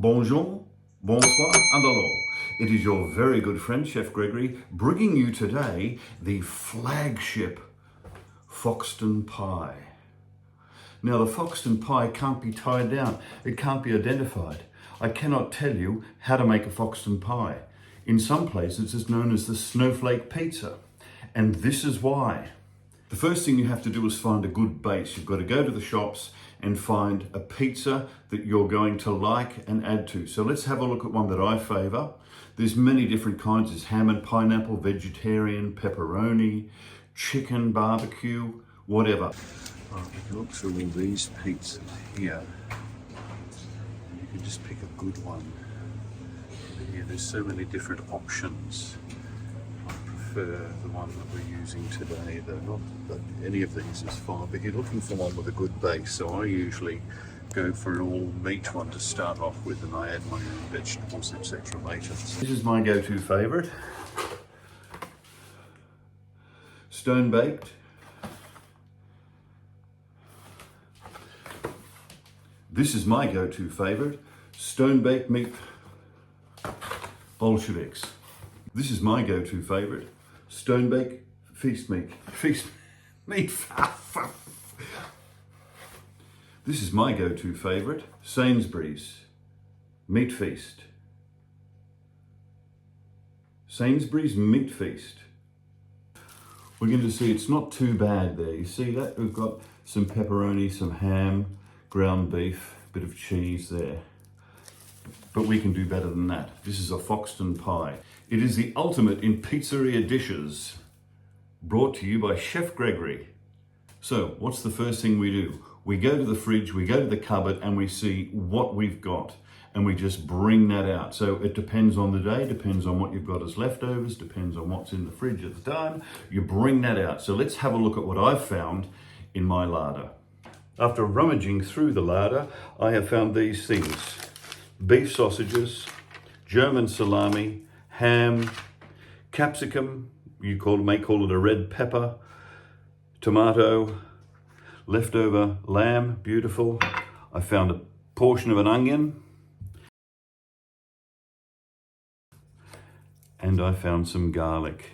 bonjour, bonsoir, and hello. It is your very good friend, Chef Gregory, bringing you today the flagship Foxton pie. Now, the Foxton pie can't be tied down. It can't be identified. I cannot tell you how to make a Foxton pie. In some places, it's known as the Snowflake pizza. And this is why. The first thing you have to do is find a good base. You've got to go to the shops and find a pizza that you're going to like and add to. So let's have a look at one that I favor. There's many different kinds. There's ham and pineapple, vegetarian, pepperoni, chicken, barbecue, whatever. Right, we can look through all these pizzas here. You can just pick a good one. Here, there's so many different options. I prefer the one that we're using today, though. Not that any of these is fine, but you're looking for one with a good base. So I usually go for an all meat one to start off with, and I add my own vegetables, etc. later. This is my go-to favorite. Stone baked. This is my go-to favorite. Stone baked meat Bolsheviks. This is my go-to favorite. Stone baked feast meat. Feast meat. This is my go-to favorite. Sainsbury's Meat Feast. Sainsbury's Meat Feast. We're going to see it's not too bad there. You see that? We've got some pepperoni, some ham, ground beef, bit of cheese there. But we can do better than that. This is a Foxton pie. It is the ultimate in pizzeria dishes. Brought to you by Chef Gregory. So, what's the first thing we do? We go to the fridge, we go to the cupboard, and we see what we've got. And we just bring that out. So it depends on the day, depends on what you've got as leftovers, depends on what's in the fridge at the time. You bring that out. So let's have a look at what I've found in my larder. After rummaging through the larder, I have found these things. Beef sausages, German salami, ham, capsicum, may call it a red pepper, tomato, leftover lamb, beautiful. I found a portion of an onion, and I found some garlic.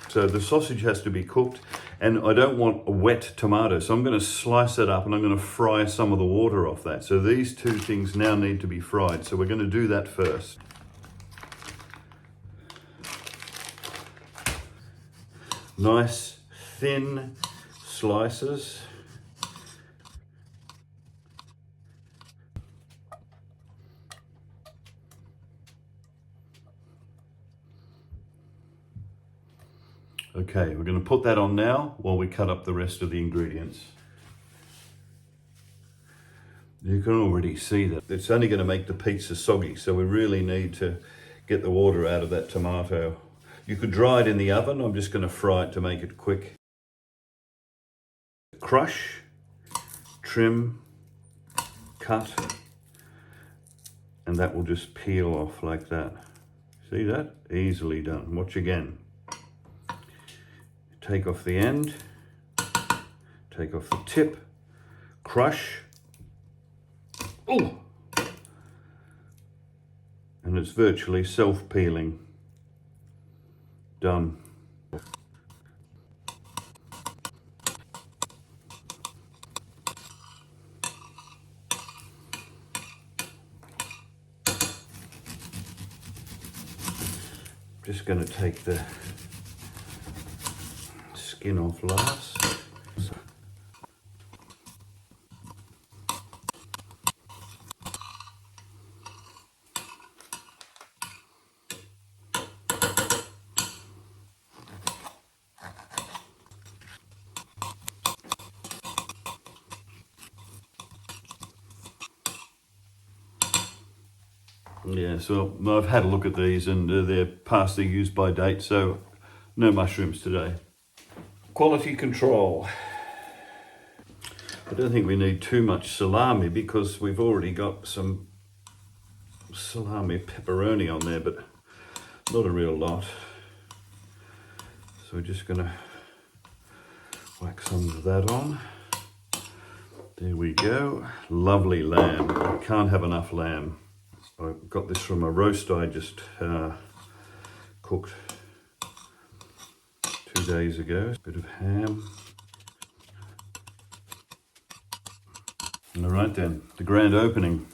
So the sausage has to be cooked, and I don't want a wet tomato, so I'm going to slice it up and I'm going to fry some of the water off that. So these two things now need to be fried, so we're going to do that first. Nice thin slices. Okay, we're going to put that on now while we cut up the rest of the ingredients. You can already see that it's only going to make the pizza soggy, so we really need to get the water out of that tomato. You could dry it in the oven. I'm just going to fry it to make it quick. Crush, trim, cut, and that will just peel off like that. See that? Easily done. Watch again. Take off the end, take off the tip, crush. Oh! And it's virtually self-peeling. Done. Just going to take the skin off last. Yeah, so I've had a look at these and they're past their use by date, so no mushrooms today. Quality control. I don't think we need too much salami because we've already got some salami pepperoni on there, but not a real lot. So we're just going to whack some of that on. There we go. Lovely lamb. Can't have enough lamb. I got this from a roast I just cooked 2 days ago. A bit of ham. All right then, the grand opening.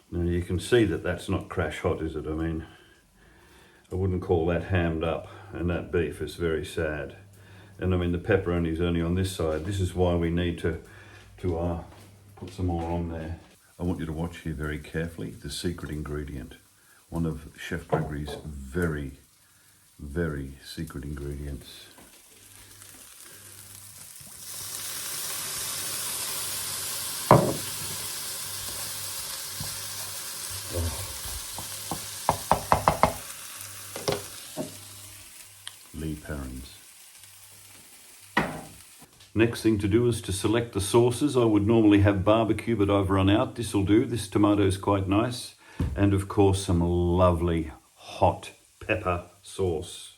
Now you can see that that's not crash hot, is it? I mean, I wouldn't call that hammed up, and that beef is very sad. And I mean, the pepperoni is only on this side. This is why we need to put some more on there. I want you to watch here very carefully, the secret ingredient. One of Chef Gregory's very, very secret ingredients. Parents. Next thing to do is to select the sauces. I would normally have barbecue, but I've run out. This will do. This tomato is quite nice. And of course, some lovely hot pepper sauce.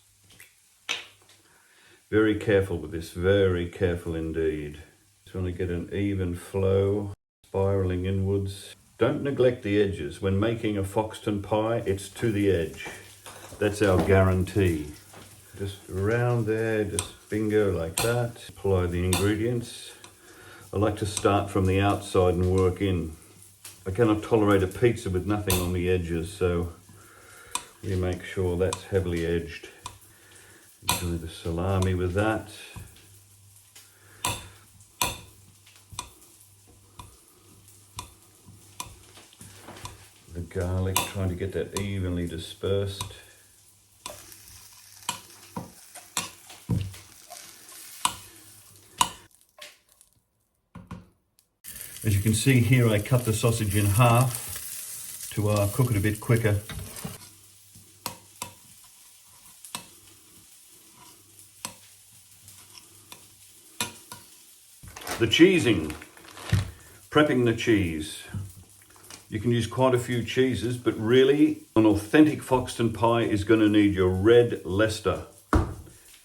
Very careful with this, very careful indeed. Just want to get an even flow, spiraling inwards. Don't neglect the edges. When making a Foxton pie, it's to the edge. That's our guarantee. Just around there, just bingo like that. Apply the ingredients. I like to start from the outside and work in. I cannot tolerate a pizza with nothing on the edges, so we make sure that's heavily edged. Do the salami with that. The garlic, trying to get that evenly dispersed. As you can see here, I cut the sausage in half to cook it a bit quicker. The cheesing, prepping the cheese. You can use quite a few cheeses, but really an authentic Foxton pie is going to need your red Leicester.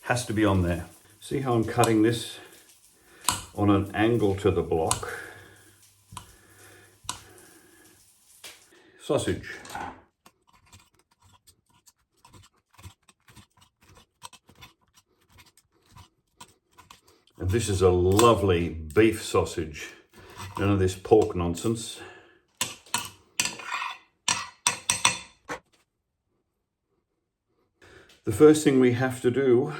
Has to be on there. See how I'm cutting this on an angle to the block. Sausage. And this is a lovely beef sausage. None of this pork nonsense. The first thing we have to do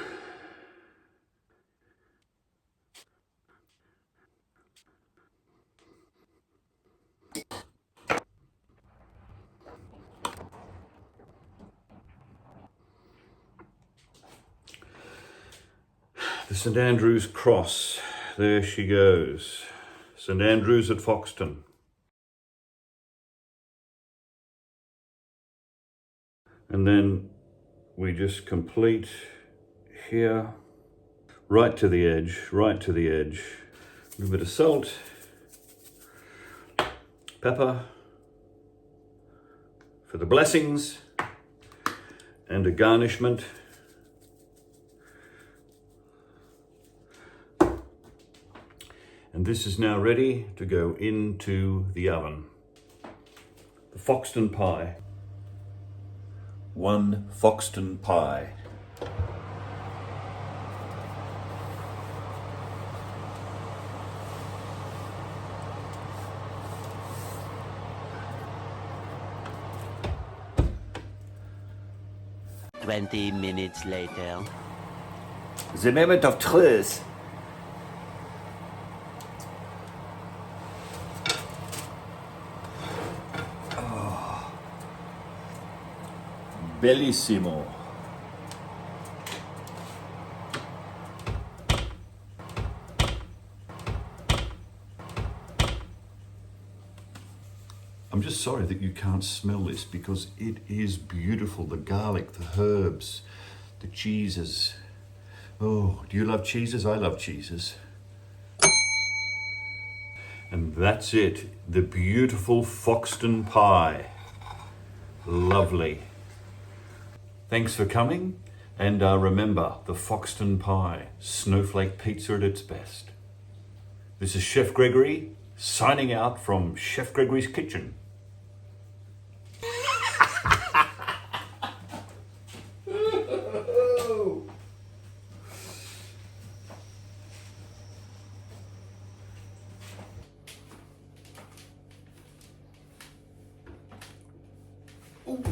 the St Andrew's cross. There she goes. St Andrew's at Foxton. And then we just complete here, right to the edge, right to the edge. A little bit of salt, pepper for the blessings, and a garnishment. And this is now ready to go into the oven. The Foxton pie. One Foxton pie. "20 minutes later." The moment of truth. Bellissimo. I'm just sorry that you can't smell this because it is beautiful. The garlic, the herbs, the cheeses. Oh, do you love cheeses? I love cheeses. And that's it. The beautiful Foxton pie. Lovely. Thanks for coming, and remember the Foxton pie, snowflake pizza at its best. This is Chef Gregory signing out from Chef Gregory's kitchen. Oh,